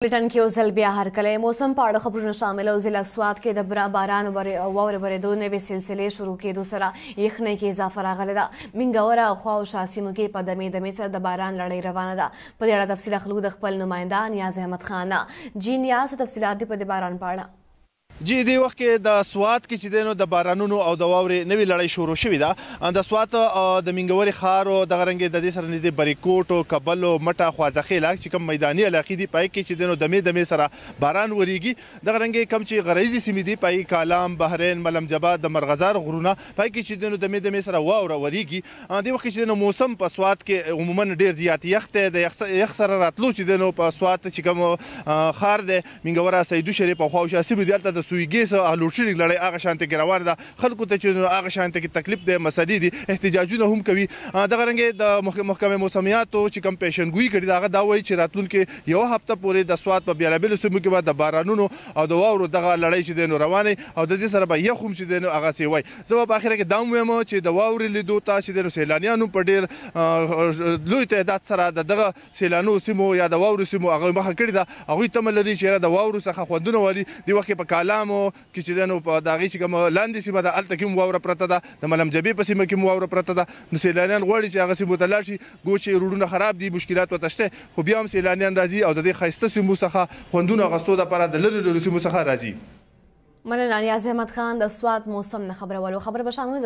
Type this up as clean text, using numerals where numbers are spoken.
بریټن کې اوسل بیا هرکلی موسم په اړه خبرونه شامل او ضلع سوات کې د باران او واورې ورېدو نوې سلسلې شروع کېدو سره یخنۍ کې اضافه راغلې ده. منګوره او خوا او شا سیمو کې په دمې دمې سره د باران لړۍ روانه ده. په دې اړه تفصیل اخلو د خپل نماینده نیاز احمد خان نه. جی نیاز، تفصیلات دي په دې باران په اړه؟ جی دې وخت کې د سوات کې چې دی نو د بارانونو او د واورې نوې لړۍ شروع شوې ده. د سوات د منګورې ښار او دغه رنګې د دې سره نږدې بریکوټ او کابل او مټه خوازخې علاقې چې کوم میداني علاقې دي پای کې چې دی نو دمې دمې سره باران وریږي. دغه رنګې کم چې غرایزي سیمې دي پای کالام، بحرین، ملم جباد، د مرغزار غرونه پای کې چې دی نو دمې دمې سره واوره وریږي. دې وخت کې چې دی نو موسم په سوات کې عموما ډېر زیات یخ دی. د یخ سره راتلو چې دی نو په سوات چې کوم ښار دی منګوره، سیدو شریف او خوا او شا سیمې دي، هلته د سویګیس لوډشیډینګ لړۍ هغه شانته کې روانه ده. خلکو ته چې هغه شانته کې تکلیف دی، مسلې دي، احتجاجونه هم کوي. دغه رنګې د محکمې موسمیاتو چې کوم پیشنګویي کړې ده هغه دا وایي چې راتلونکې یوه هفته پورې د سوات په بېلابېلو سیمو کې به د بارانونو او د واورو دغه لړۍ چې دی نو روانه او د دې سره به یخ هم چې دی نو هغسې وایي. زه به په اخره کې دا هم وایم چې د واورې لیدو ته چې دی نو سیلانیانو په ډېر لوی تعداد سره د دغه سیلانو سیمو یا د واورو سیمو هغوی مخه کړې ده. هغوی تمه لري چې د واورو څخه خوندونه والي. دې وخت کې په کالامو کې چې دی نو په د هغې چې کومه لاندې سیمه ده هلته کې هم واوره پرته ده، د ملم جبې په سیمه کې هم واوره پرته ده. نو سیلانیان غواړي چې هغه سیمو ته لاړ شي. ګو چې روډونه خراب دي، مشکلات ورته شته، خو بیا هم سیلانیان راځي او د دې ښایسته سیمو څخه خوندونه اخیستو دپاره د لرې لرې سیمو څخه راځي. مننه نیاز احمد خان د سوات موسم نه خبرولو. خبر به شامل